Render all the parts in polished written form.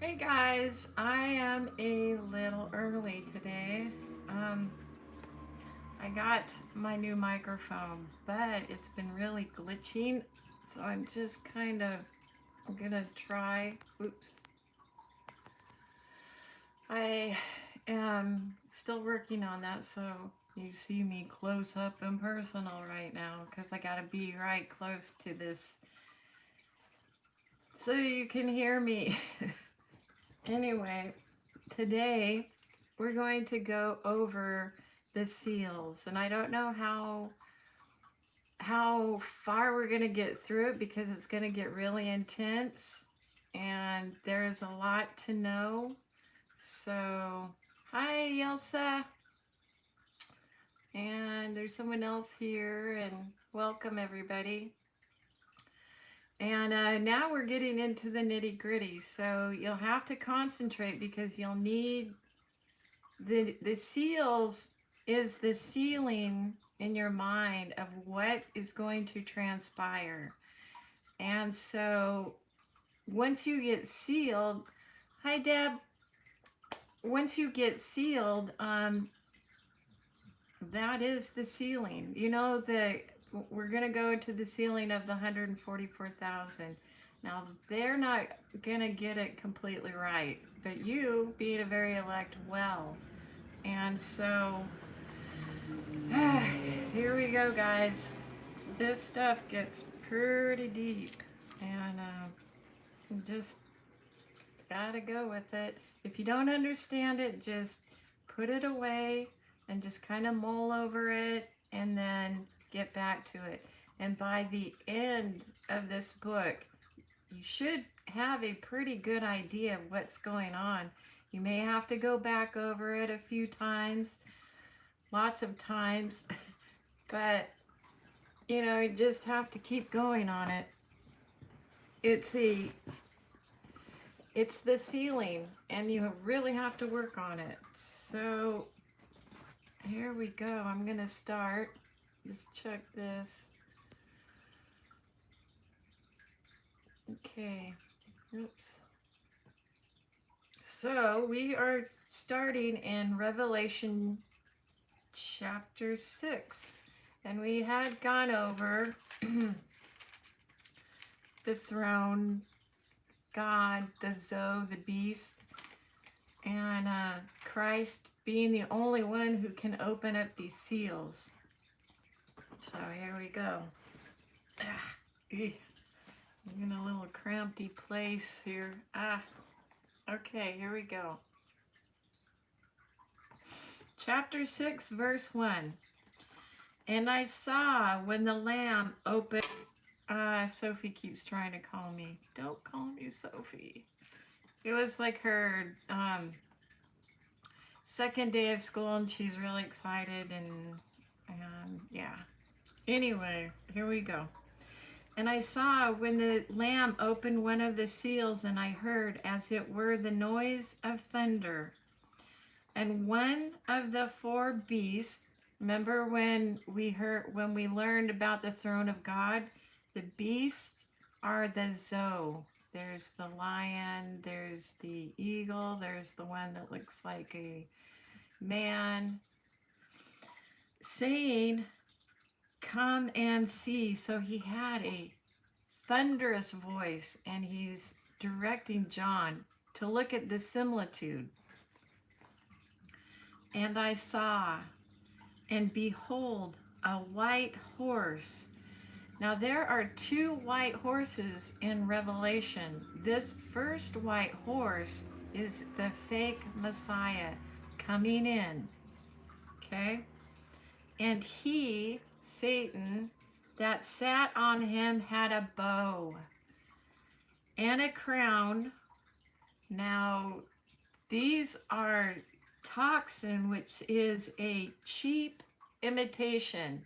Hey guys, I am a little early today. Um, I got my new microphone, but it's been really glitching, so I'm just I'm gonna try. Oops. I am still working on that, so you see me close up and personal right now because I gotta be right close to this so you can hear me. Anyway, today we're going to go over the seals, and I don't know how far we're going to get through it because it's going to get really intense and there's a lot to know. So, hi Elsa, and there's someone else here, and welcome everybody. And now we're getting into the nitty gritty, so you'll have to concentrate because you'll need the seals is the sealing in your mind of what is going to transpire. And so once you get sealed, hi Deb, once you get sealed, that is the sealing. You know, we're going to go into the sealing of the 144,000. Now, they're not going to get it completely right, but you, being a very elect, well. And so here we go, guys. This stuff gets pretty deep, and just gotta go with it. If you don't understand it, just put it away and just kind of mull over it and then get back to it. And by the end of this book, you should have a pretty good idea of what's going on. You may have to go back over it a few times, lots of times, but you just have to keep going on it. It's the it's the sealing, and you really have to work on it. So here we go. I'm gonna start. Just check this. Okay. Oops. So we are starting in Revelation chapter 6. And we had gone over the throne, God, the Zoe, the beast, and Christ being the only one who can open up these seals. So here we go. I'm in a little crampy place here. Okay, here we go. Chapter 6, verse 1. And I saw when the Lamb opened. Sophie keeps trying to call me. Don't call me Sophie. It was like her second day of school, and she's really excited, and yeah. Anyway, here we go. And I saw when the Lamb opened one of the seals, and I heard as it were the noise of thunder. And one of the four beasts, remember when we learned about the throne of God? The beasts are the Zoe. There's the lion, there's the eagle, there's the one that looks like a man, saying, "Come and see." So he had a thunderous voice, and he's directing John to look at the similitude. And I saw, and behold, a white horse. Now there are two white horses in Revelation. This first white horse is the fake Messiah coming in. Okay? And he, Satan, that sat on him had a bow and a crown. Now, these are toxin, which is a cheap imitation.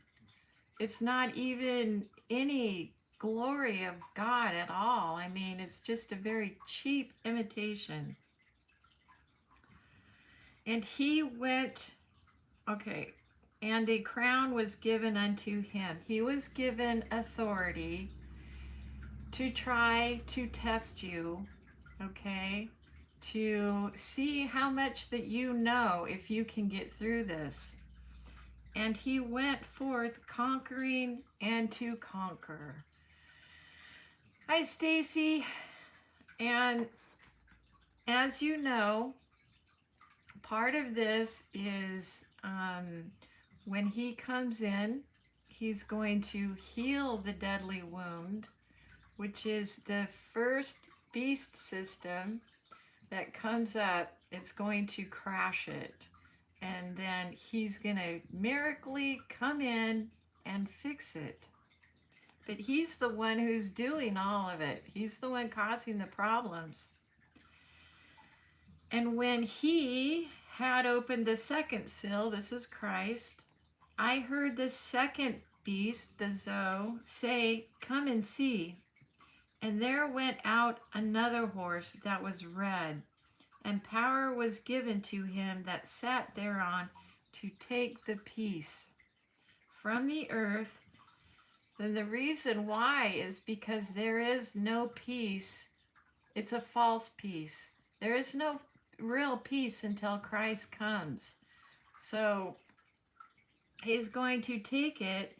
It's not even any glory of God at all. I mean, it's just a very cheap imitation. And he went, okay, and a crown was given unto him. He was given authority to try to test you, okay? to see how much that you know if you can get through this. And he went forth conquering and to conquer. Hi, Stacy. And as you know, part of this is when he comes in, he's going to heal the deadly wound, which is the first beast system that comes up. It's going to crash it. And then he's going to miraculously come in and fix it. But he's the one who's doing all of it. He's the one causing the problems. And when he had opened the second seal, this is Christ, I heard the second beast, the Zoe, say, "Come and see." And there went out another horse that was red, and power was given to him that sat thereon to take the peace from the earth. Then the reason why is because there is no peace. It's a false peace. There is no real peace until Christ comes. So he's going to take it,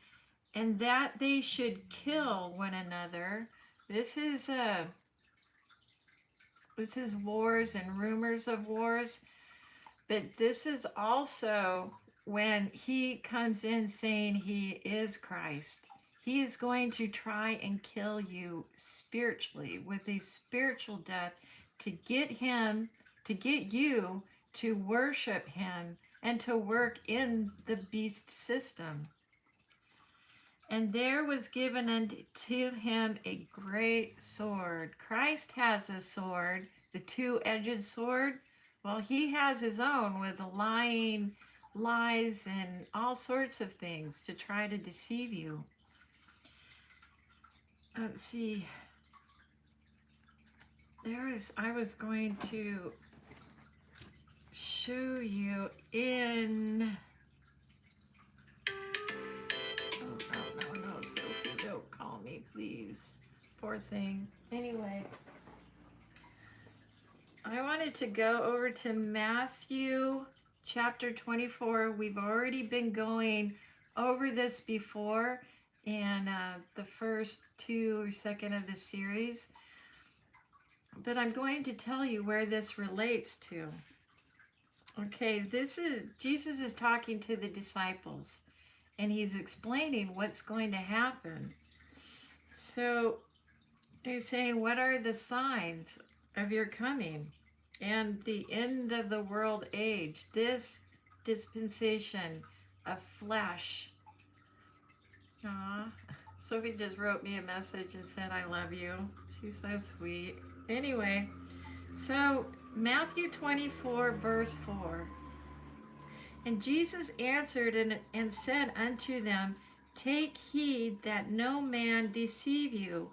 and that they should kill one another. This is wars and rumors of wars, but this is also when he comes in saying he is Christ. He is going to try and kill you spiritually with a spiritual death to get you to worship him and to work in the beast system. And there was given unto him a great sword. Christ has a sword, the two-edged sword. Well, he has his own with lying, lies, and all sorts of things to try to deceive you. Let's see. I was going to show you in... Oh, no, Sophie, don't call me, please. Poor thing. Anyway, I wanted to go over to Matthew chapter 24. We've already been going over this before in the first two or second of the series. But I'm going to tell you where this relates to. Okay, Jesus is talking to the disciples, and he's explaining what's going to happen. So he's saying, what are the signs of your coming and the end of the world age, this dispensation of flesh? Sophie just wrote me a message and said, "I love you." She's so sweet. Anyway, so Matthew 24, verse 4. And Jesus answered and said unto them, "Take heed that no man deceive you.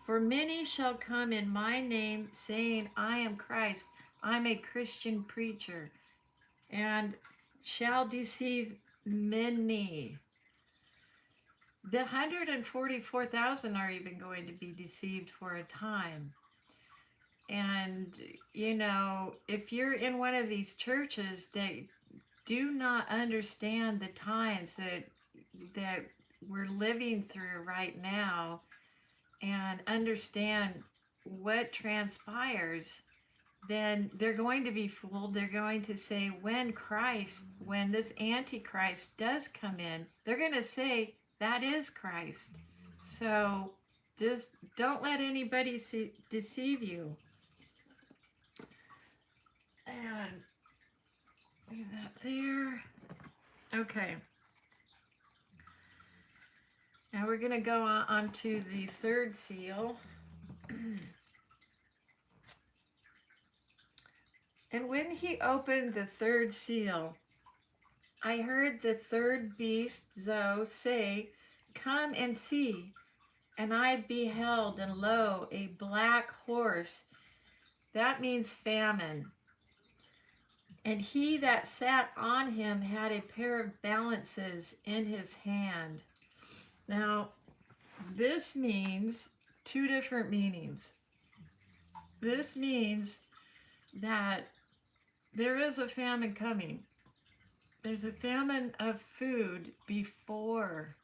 For many shall come in my name, saying, I am Christ. I'm a Christian preacher, and shall deceive many." The 144,000 are even going to be deceived for a time. And, if you're in one of these churches that do not understand the times that we're living through right now and understand what transpires, then they're going to be fooled. They're going to say, when this Antichrist does come in, they're going to say, that is Christ. So just don't let anybody deceive you. And leave that there. Okay. Now we're going to go on to the third seal. And when he opened the third seal, I heard the third beast, Zoe, say, "Come and see." And I beheld, and lo, a black horse. That means famine. And he that sat on him had a pair of balances in his hand. Now, this means two different meanings. This means that there is a famine coming. There's a famine of food before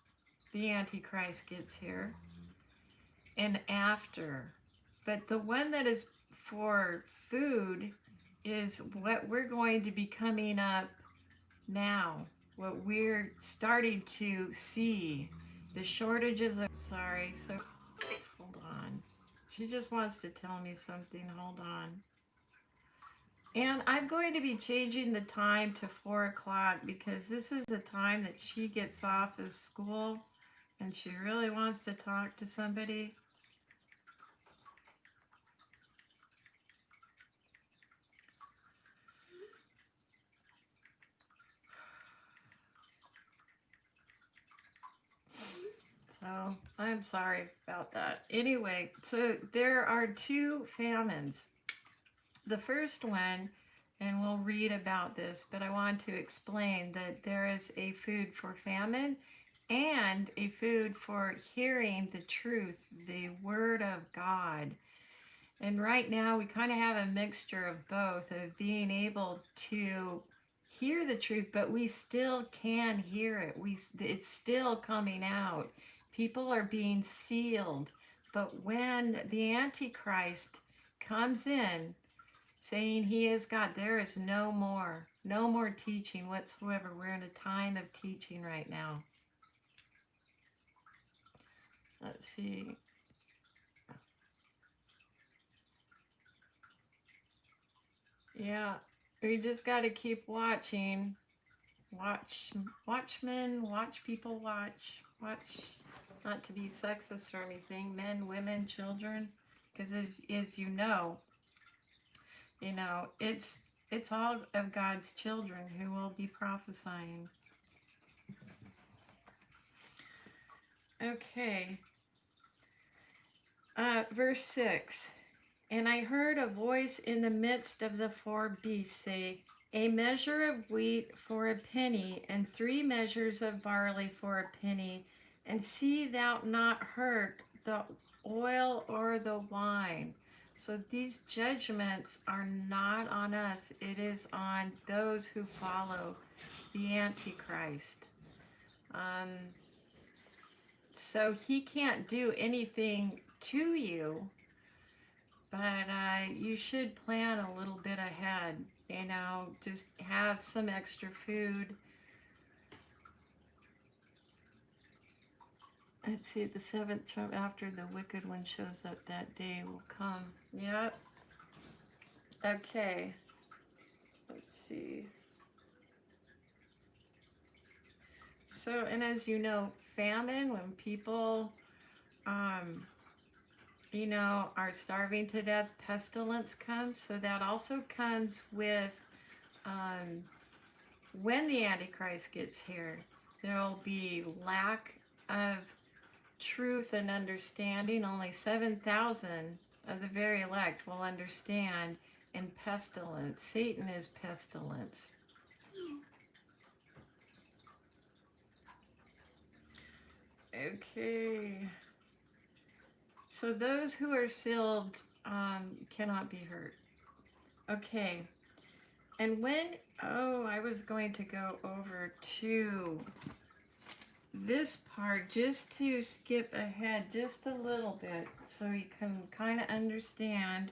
the Antichrist gets here and after. But the one that is for food is what we're going to be coming up now. What we're starting to see. The shortages of, sorry, so hold on. She just wants to tell me something. Hold on. And I'm going to be changing the time to 4 o'clock because this is the time that she gets off of school and she really wants to talk to somebody. So I'm sorry about that. Anyway, so there are 2 famines. The first one, and we'll read about this, but I want to explain that there is a food for famine and a food for hearing the truth, the Word of God. And right now we kind of have a mixture of both, of being able to hear the truth, but we still can hear it. It's still coming out. People are being sealed. But when the Antichrist comes in saying he is God, there is no more teaching whatsoever. We're in a time of teaching right now. Let's see. Yeah, we just got to keep watching. Watchmen, watch people watch. Not to be sexist or anything, men, women, children, because as you know, it's all of God's children who will be prophesying. Okay. Verse 6. And I heard a voice in the midst of the 4 beasts say, a measure of wheat for a penny, and 3 measures of barley for a penny, and see thou not hurt the oil or the wine. So these judgments are not on us. It is on those who follow the Antichrist. So he can't do anything to you, but you should plan a little bit ahead. Just have some extra food. Let's see, the 7th trump after the wicked one shows up, that day will come. Yep. Okay. Let's see. So, and as you know, famine, when people, are starving to death, pestilence comes. So that also comes with, when the Antichrist gets here, there will be lack of truth and understanding. Only 7,000 of the very elect will understand. And pestilence. Satan is pestilence. Okay. So those who are sealed cannot be hurt. Okay. And I was going to go over to this part just to skip ahead just a little bit so you can kind of understand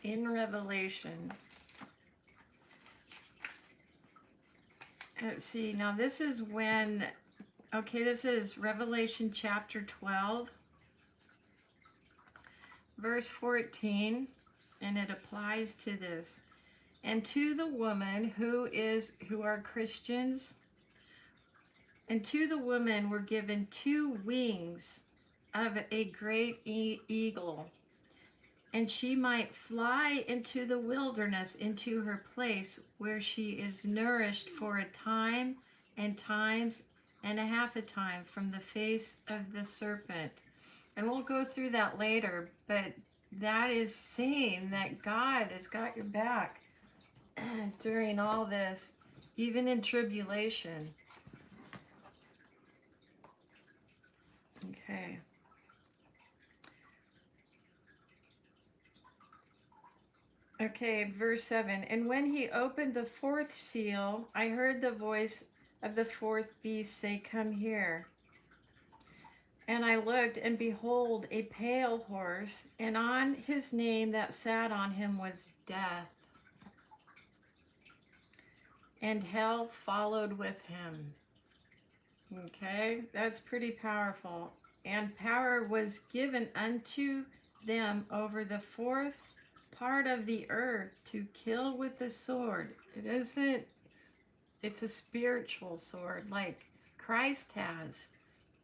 in Revelation. Let's see, now this is when, this is Revelation chapter 12, verse 14, and it applies to this. And to the woman who are Christians, and to the woman were given 2 wings of a great eagle, and she might fly into the wilderness, into her place where she is nourished for a time and times and a half a time from the face of the serpent. And we'll go through that later, but that is saying that God has got your back during all this, even in tribulation. Okay. Okay, verse 7. And when he opened the fourth seal, I heard the voice of the fourth beast say, "Come here." And I looked, and behold, a pale horse, and on his name that sat on him was Death, and hell followed with him. Okay, that's pretty powerful. And power was given unto them over the fourth part of the earth to kill with the sword. It isn't, it's a spiritual sword like Christ has.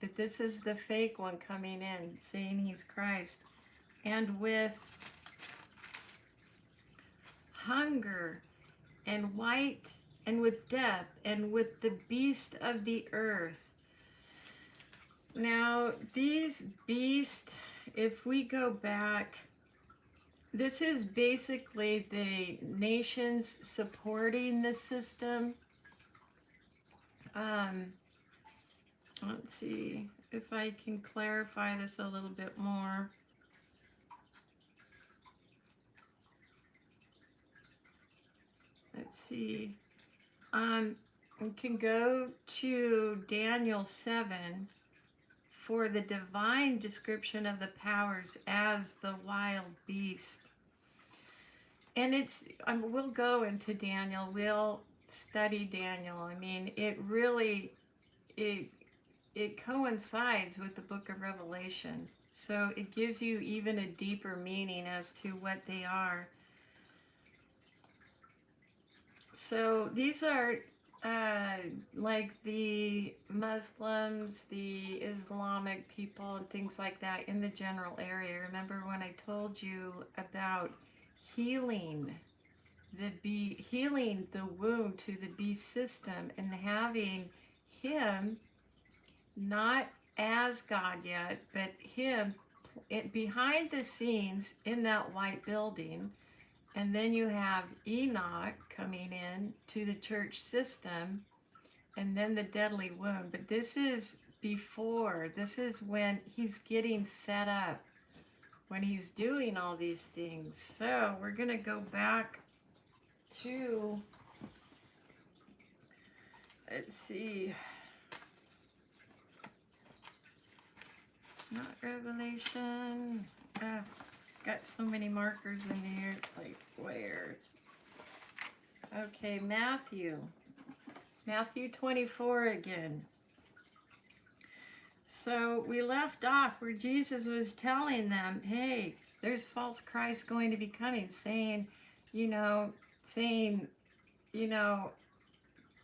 But this is the fake one coming in saying he's Christ. And with hunger and white and with death and with the beast of the earth. Now, these beasts, if we go back, this is basically the nations supporting the system. Let's see if I can clarify this a little bit more. Let's see. We can go to Daniel 7 for the divine description of the powers as the wild beast. And it's, we'll go into Daniel, we'll study Daniel. I mean, it really, it coincides with the book of Revelation. So it gives you even a deeper meaning as to what they are. So these are like the Muslims, the Islamic people, and things like that in the general area. Remember when I told you about healing healing the wound to the beast system and having him not as God yet, but him behind the scenes in that white building. And then you have Enoch coming in to the church system, and then the deadly wound. But this is before, this is when he's getting set up, when he's doing all these things. So we're going to go back to, let's see, not Revelation. Got so many markers in here, it's like, where? It's, okay, Matthew 24 again. So we left off where Jesus was telling them, hey, there's false Christ going to be coming, saying,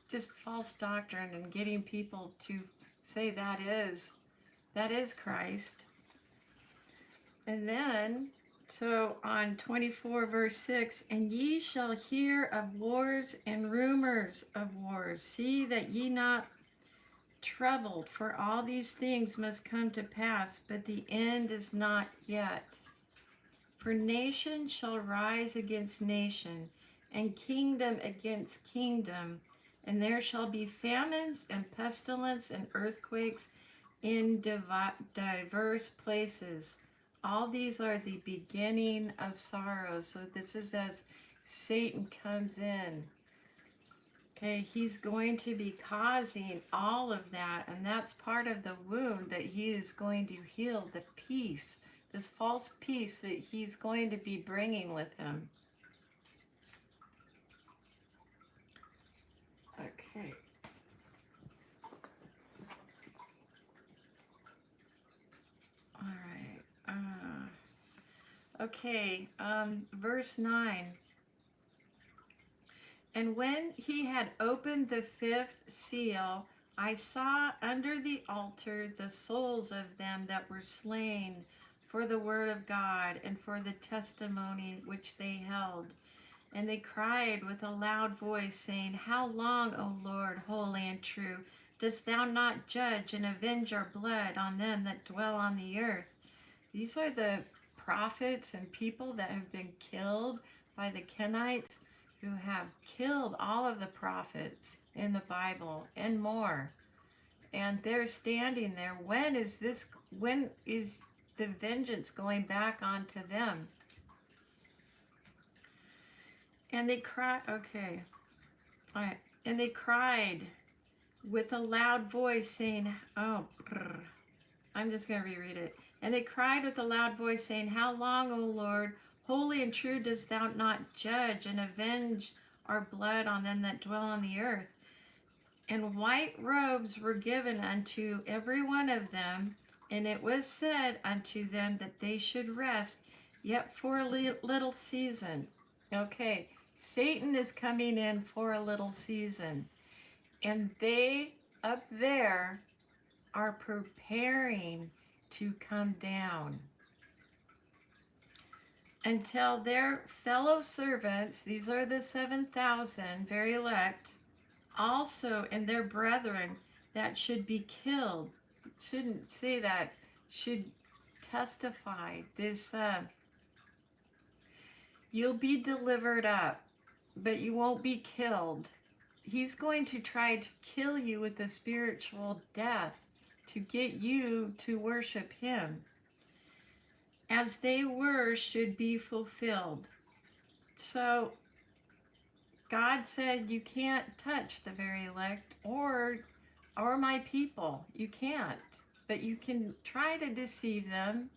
just false doctrine and getting people to say that is Christ. And then, so on 24 verse 6, and ye shall hear of wars and rumors of wars. See that ye not troubled, for all these things must come to pass, but the end is not yet. For nation shall rise against nation, and kingdom against kingdom, and there shall be famines and pestilence and earthquakes in diverse places. All these are the beginning of sorrow. So this is as Satan comes in. Okay, he's going to be causing all of that, and that's part of the wound that he is going to heal, the peace, this false peace that he's going to be bringing with him. Okay. All right. Okay, verse 9. And when he had opened the fifth seal, I saw under the altar the souls of them that were slain for the word of God and for the testimony which they held. And they cried with a loud voice, saying, How long, O Lord, holy and true, dost thou not judge and avenge our blood on them that dwell on the earth? These are the prophets and people that have been killed by the Kenites, who have killed all of the prophets in the Bible and more. And they're standing there. When is the vengeance going back onto them? And they cried, okay, all right. And they cried with a loud voice saying, oh, I'm just going to reread it. And they cried with a loud voice saying, how long, O Lord, holy and true dost thou not judge and avenge our blood on them that dwell on the earth? And white robes were given unto every one of them, and it was said unto them that they should rest yet for a little season. Okay, Satan is coming in for a little season, and they up there are preparing to come down until their fellow servants, these are the 7,000 very elect, also and their brethren that should be killed, shouldn't say that, should testify this, you'll be delivered up, but you won't be killed. He's going to try to kill you with a spiritual death to get you to worship him. As they were should be fulfilled. So God said you can't touch the very elect or my people. You can't. But you can try to deceive them.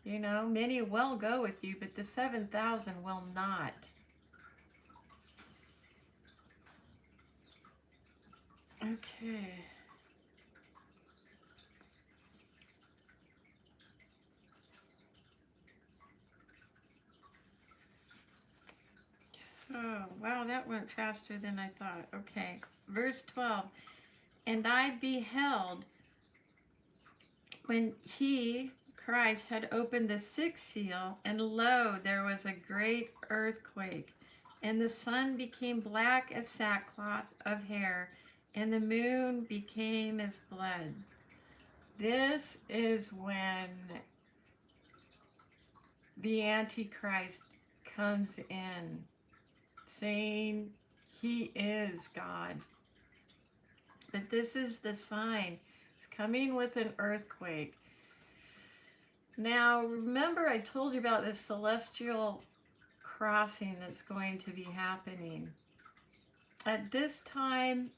You know, many will go with you, but the 7,000 will not. Okay. So, wow, that went faster than I thought. Okay. Verse 12. And I beheld when he, Christ, had opened the sixth seal, and lo, there was a great earthquake, and the sun became black as sackcloth of hair, and the moon became as blood. This is when the Antichrist comes in, saying he is God. But this is the sign. He's coming with an earthquake. Now, remember I told you about this celestial crossing that's going to be happening. At this time,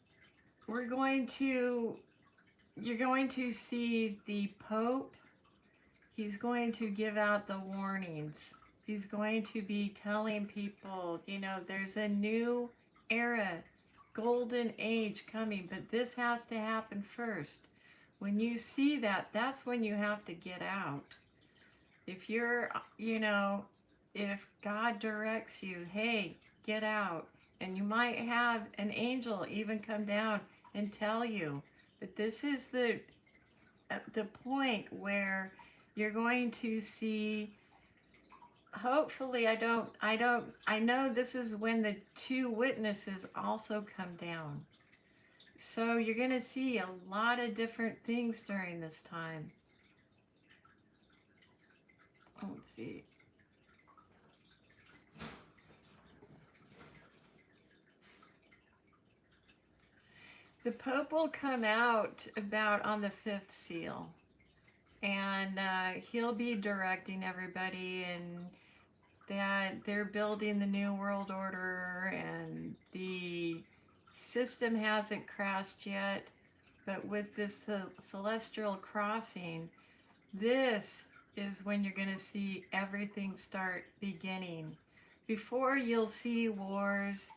you're going to see the Pope. He's going to give out the warnings. He's going to be telling people, you know, there's a new era, golden age coming, but this has to happen first. When you see that, that's when you have to get out. If you're, you know, if God directs you, hey, get out. And you might have an angel even come down and tell you. But this is the point where you're going to see, hopefully I know this is when the two witnesses also come down. So you're going to see a lot of different things during this time. Let's see. The Pope will come out about on the fifth seal, and he'll be directing everybody, and that they're building the New World Order, and the system hasn't crashed yet, but with this celestial crossing, this is when you're going to see everything start beginning. Before, you'll see wars,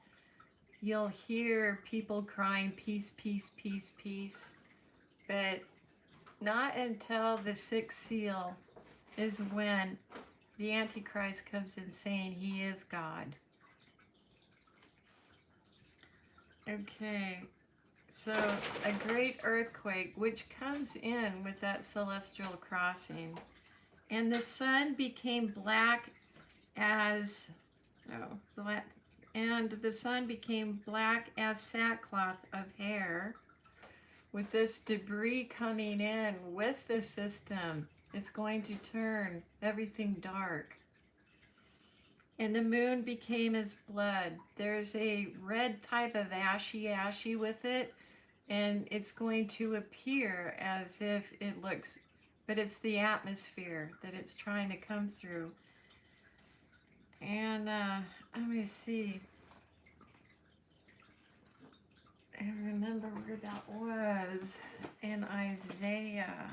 you'll hear people crying, peace, peace, peace, peace, but not until the sixth seal is when the Antichrist comes in saying he is God. Okay, so a great earthquake, which comes in with that celestial crossing. And the sun became black as, and the sun became black as sackcloth of hair. With this debris coming in with the system, it's going to turn everything dark. And the moon became as blood. There's a red type of ashy with it, and it's going to appear as if it looks, but it's the atmosphere that it's trying to come through. And let me see. I remember where that was in Isaiah.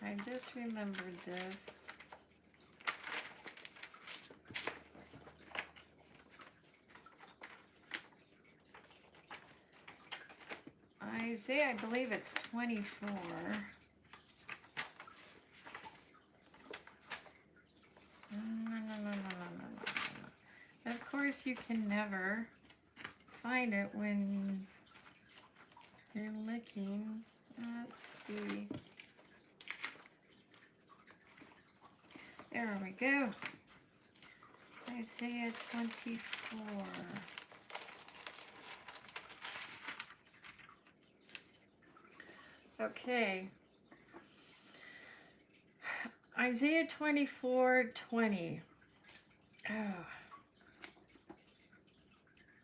I just remembered this. Isaiah, I believe it's 24. No. Of course, you can never find it when you're looking. Let's see. There we go. Isaiah 24. Okay. Isaiah 24:20. Oh.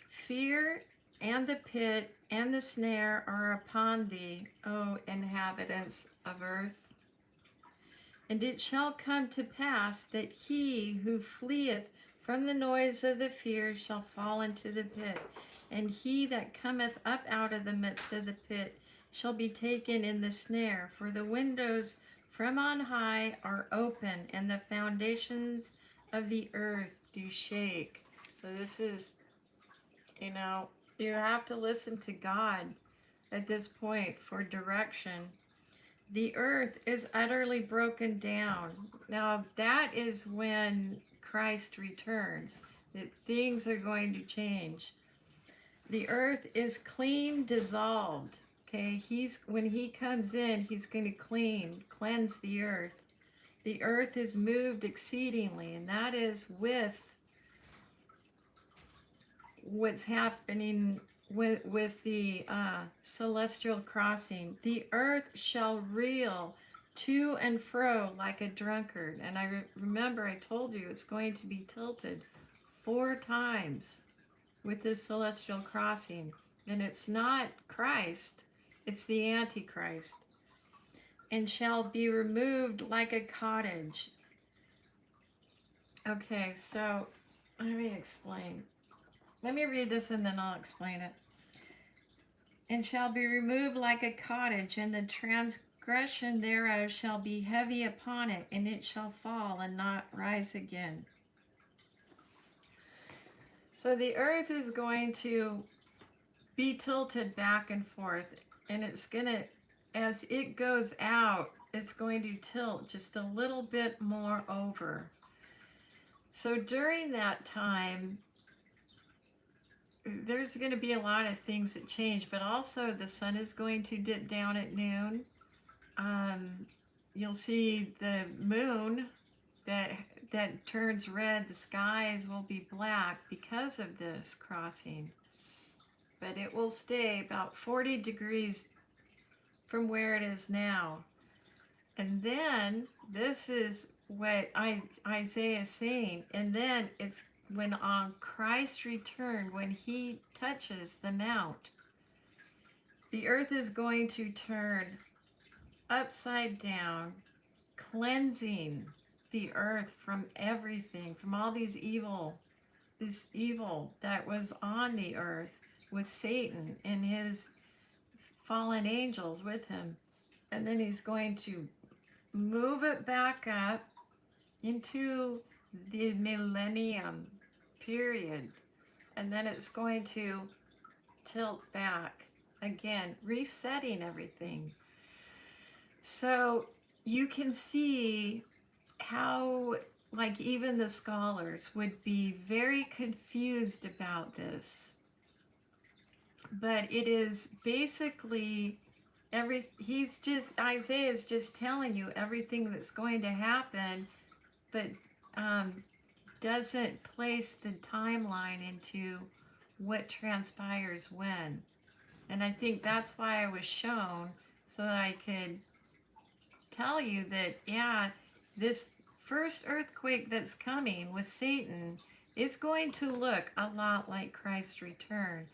Fear and the pit and the snare are upon thee, O inhabitants of earth. And it shall come to pass that he who fleeth from the noise of the fear shall fall into the pit, and he that cometh up out of the midst of the pit shall be taken in the snare. For the windows from on high are open, and the foundations of the earth do shake. So this is, you have to listen to God at this point for direction. The earth is utterly broken down. Now, that is when Christ returns, that things are going to change. The earth is clean, dissolved. Okay, when he comes in, he's going to cleanse the earth. The earth is moved exceedingly, and that is with what's happening with the celestial crossing. The earth shall reel to and fro like a drunkard. And I remember I told you it's going to be tilted 4 times with this celestial crossing. And it's not Christ, it's the Antichrist. And shall be removed like a cottage. Okay, so let me explain. Let me read this and then I'll explain it. And shall be removed like a cottage, and the transgression thereof shall be heavy upon it, and it shall fall and not rise again. So the earth is going to be tilted back and forth, and it's going to, as it goes out, it's going to tilt just a little bit more over. So during that time, there's going to be a lot of things that change, but also the sun is going to dip down at noon. You'll see the moon that turns red. The skies will be black because of this crossing, but it will stay about 40 degrees from where it is now. And then this is what Isaiah is saying. And then it's when on Christ's return, when he touches the mount, the earth is going to turn upside down, cleansing the earth from everything, from all this evil that was on the earth with Satan and his fallen angels with him. And then he's going to move it back up into the millennium period, and then it's going to tilt back again, resetting everything. So you can see how, like, even the scholars would be very confused about this, but it is basically Isaiah is just telling you everything that's going to happen, but doesn't place the timeline into what transpires when. And I think that's why I was shown, so that I could tell you that, yeah, this first earthquake that's coming with Satan is going to look a lot like Christ's return.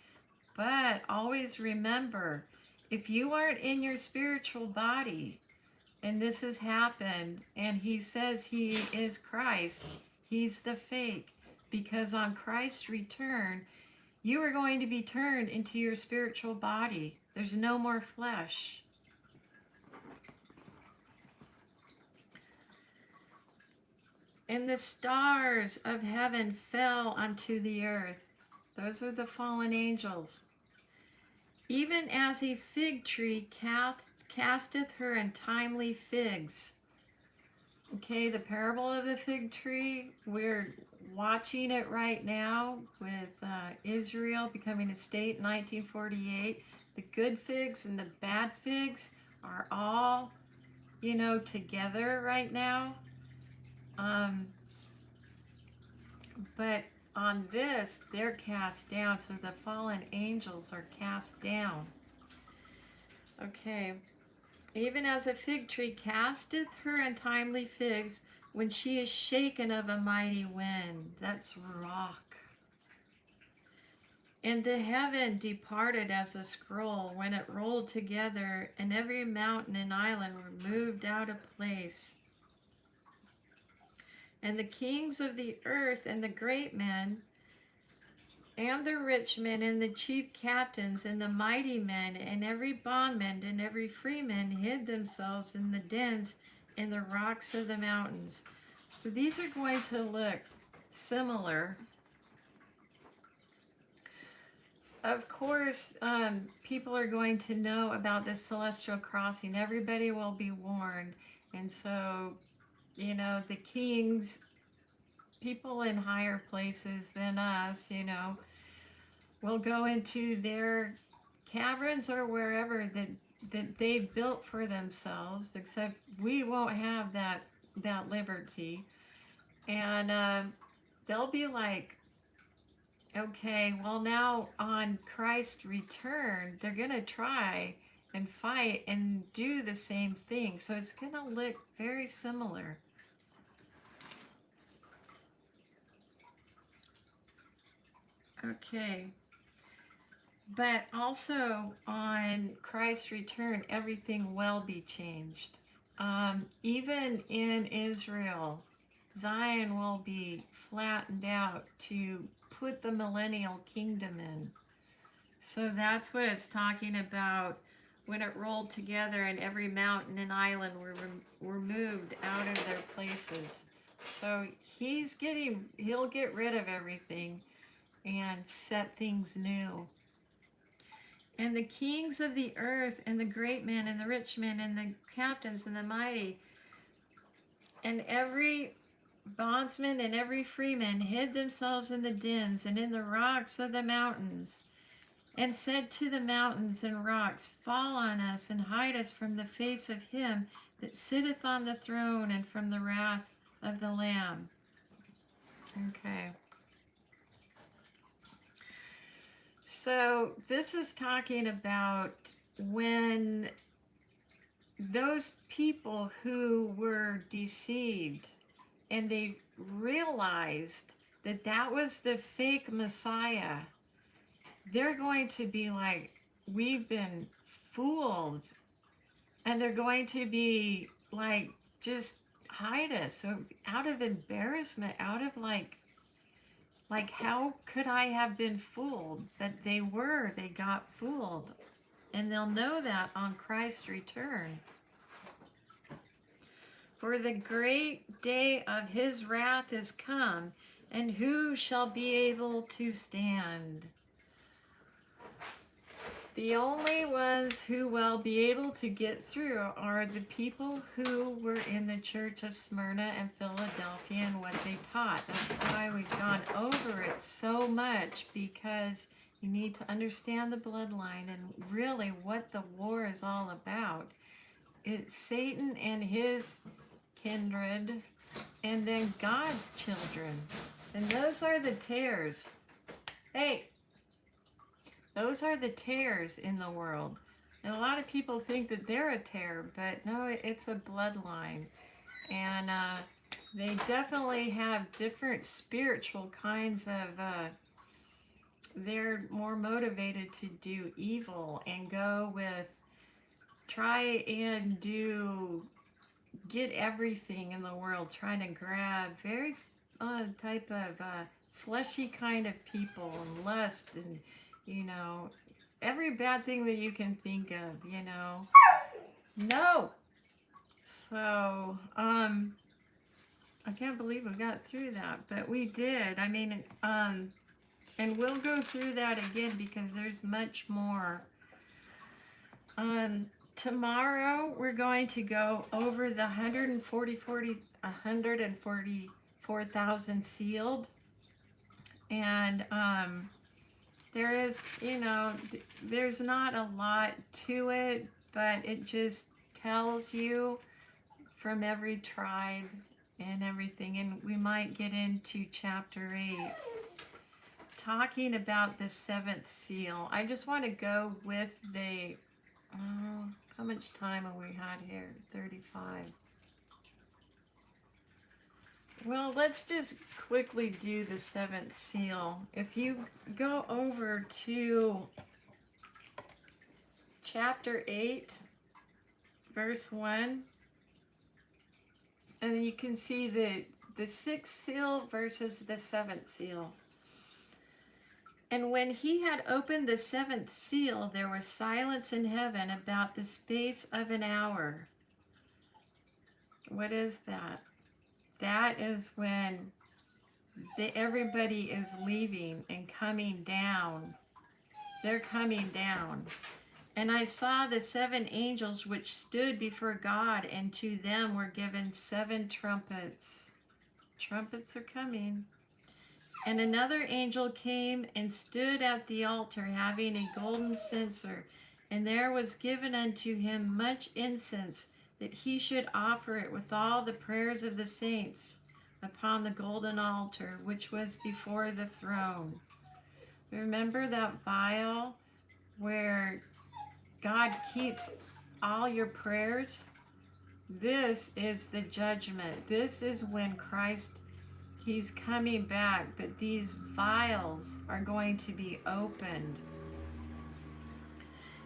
But always remember, if you aren't in your spiritual body, and this has happened, and he says he is Christ, he's the fake. because on Christ's return, you are going to be turned into your spiritual body. There's no more flesh. And the stars of heaven fell unto the earth. Those are the fallen angels. Even as a fig tree casteth her untimely figs. Okay, the parable of the fig tree, we're watching it right now with Israel becoming a state in 1948. The good figs and the bad figs are all, together right now. But on this, they're cast down, so the fallen angels are cast down. Okay. Even as a fig tree casteth her untimely figs when she is shaken of a mighty wind. That's rock. And the heaven departed as a scroll when it rolled together, and every mountain and island were moved out of place. And the kings of the earth and the great men and the rich men and the chief captains and the mighty men and every bondman and every freeman hid themselves in the dens and the rocks of the mountains. So these are going to look similar. Of course, people are going to know about this celestial crossing. Everybody will be warned. And so, the kings, people in higher places than us, will go into their caverns or wherever that they've built for themselves, except we won't have that liberty. And they'll be like, okay, well, now on Christ's return, they're going to try and fight and do the same thing. So it's going to look very similar. Okay. But also on Christ's return, everything will be changed. Even in Israel, Zion will be flattened out to put the millennial kingdom in. So that's what it's talking about when it rolled together and every mountain and island were moved out of their places. So he'll get rid of everything and set things new. And the kings of the earth and the great men and the rich men and the captains and the mighty and every bondsman and every freeman hid themselves in the dens and in the rocks of the mountains, and said to the mountains and rocks, fall on us and hide us from the face of him that sitteth on the throne and from the wrath of the Lamb. Okay. So this is talking about when those people who were deceived and they realized that that was the fake Messiah, they're going to be like, we've been fooled. And they're going to be like, just hide us. So out of embarrassment, out of like, how could I have been fooled? But they got fooled. And they'll know that on Christ's return. For the great day of his wrath is come, and who shall be able to stand? The only ones who will be able to get through are the people who were in the church of Smyrna and Philadelphia and what they taught. That's why we've gone over it so much, because you need to understand the bloodline and really what the war is all about. It's Satan and his kindred, and then God's children. And those are the tares. Hey! Those are the tares in the world. And a lot of people think that they're a tare, but no, it's a bloodline. And they definitely have different spiritual kinds of, they're more motivated to do evil and go with, try and get everything in the world, trying to grab very type of fleshy kind of people and lust and, you know, every bad thing that you can think of, you know. No. So, I can't believe we got through that, but we did. I mean, and we'll go through that again because there's much more. Tomorrow we're going to go over the 144,000 sealed, and there is, you know, there's not a lot to it, but it just tells you from every tribe and everything. And we might get into chapter 8, talking about the 7th seal. I just want to go with the, how much time have we had here? 35. Well, let's just quickly do the 7th seal. If you go over to chapter 8, verse 1, and you can see the 6th seal versus the 7th seal. And when he had opened the 7th seal, there was silence in heaven about the space of an hour. What is that? That is when everybody is leaving and coming down. They're coming down. And I saw the 7 angels which stood before God, and to them were given 7 trumpets. Trumpets are coming. And another angel came and stood at the altar, having a golden censer. And there was given unto him much incense, that he should offer it with all the prayers of the saints upon the golden altar, which was before the throne. Remember that vial where God keeps all your prayers? This is the judgment. This is when Christ, he's coming back, but these vials are going to be opened.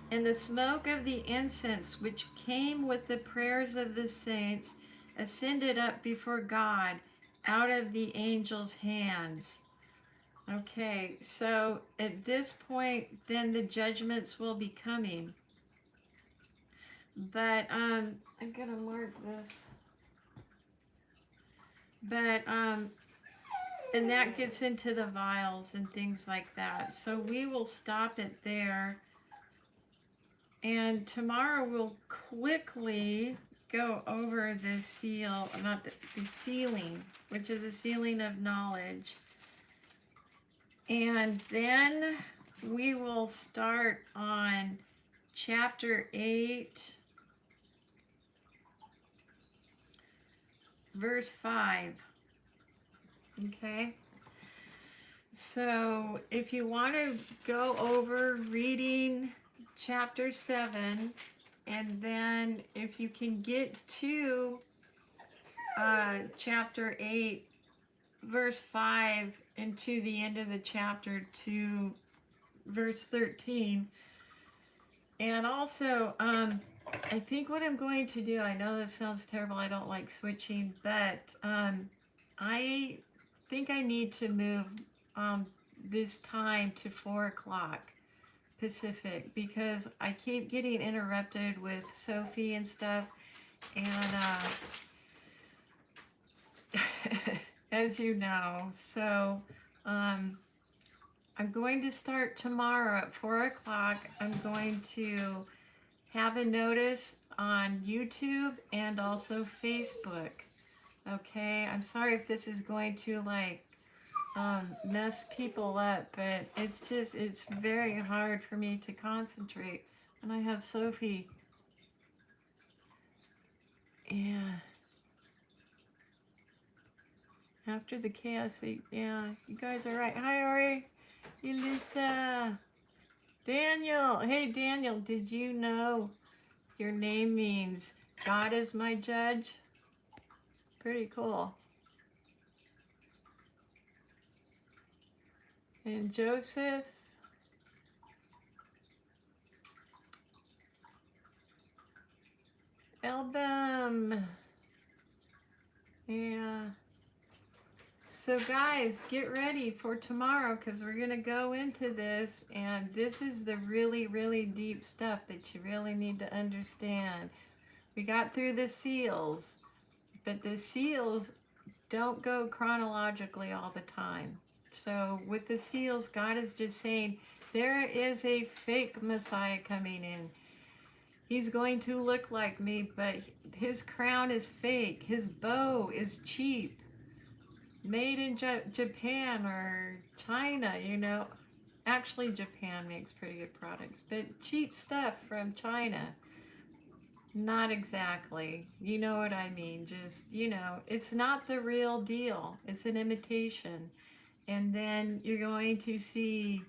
And the smoke of the incense, which came with the prayers of the saints, ascended up before God out of the angel's hands. Okay, so at this point, then the judgments will be coming. But I'm gonna mark this. But and that gets into the vials and things like that. So we will stop it there. And tomorrow we'll quickly go over the seal, not the sealing, which is a sealing of knowledge. And then we will start on chapter 8, verse 5. Okay? So if you want to go over reading chapter 7, and then if you can get to chapter 8, verse 5, and to the end of the chapter to verse 13. And also, I think what I'm going to do, I know this sounds terrible, I don't like switching, but I think I need to move this time to 4 o'clock Pacific, because I keep getting interrupted with Sophie and stuff, and as you know, so I'm going to start tomorrow at 4 o'clock. I'm going to have a notice on YouTube and also Facebook. Okay, I'm sorry if this is going to like mess people up, but it's very hard for me to concentrate when I have Sophie. Yeah. After the chaos, yeah, you guys are right. Hi, Ari, Elisa, Daniel. Hey, Daniel, did you know your name means God is my judge? Pretty cool. And Joseph. Album. Yeah. So guys, get ready for tomorrow because we're going to go into this, and this is the really, really deep stuff that you really need to understand. We got through the seals, but the seals don't go chronologically all the time. So with the seals, God is just saying there is a fake Messiah coming in. He's going to look like me, but his crown is fake. His bow is cheap, made in Japan or China, you know. Actually, Japan makes pretty good products, but cheap stuff from China. Not exactly. You know what I mean. Just, you know, it's not the real deal. It's an imitation. And then you're going to see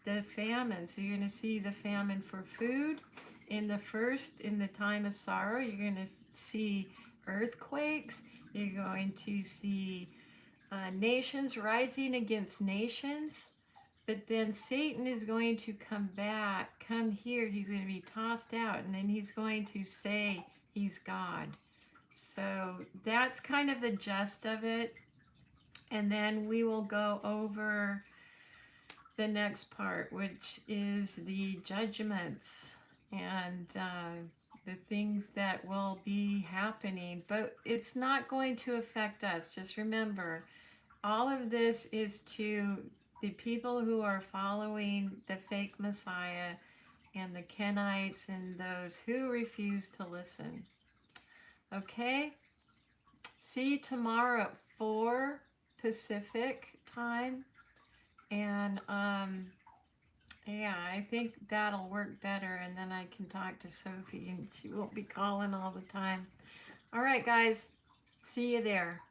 the famine. So you're going to see the famine for food in the time of sorrow. You're going to see earthquakes. You're going to see nations rising against nations. But then Satan is going to come back, come here. He's going to be tossed out, and then he's going to say he's God. So that's kind of the gist of it. And then we will go over the next part, which is the judgments and the things that will be happening. But it's not going to affect us. Just remember, all of this is to the people who are following the fake Messiah and the Kenites and those who refuse to listen. Okay? See you tomorrow at 4 Pacific time. And yeah, I think that'll work better, and then I can talk to Sophie and she won't be calling all the time. All right, guys. See you there.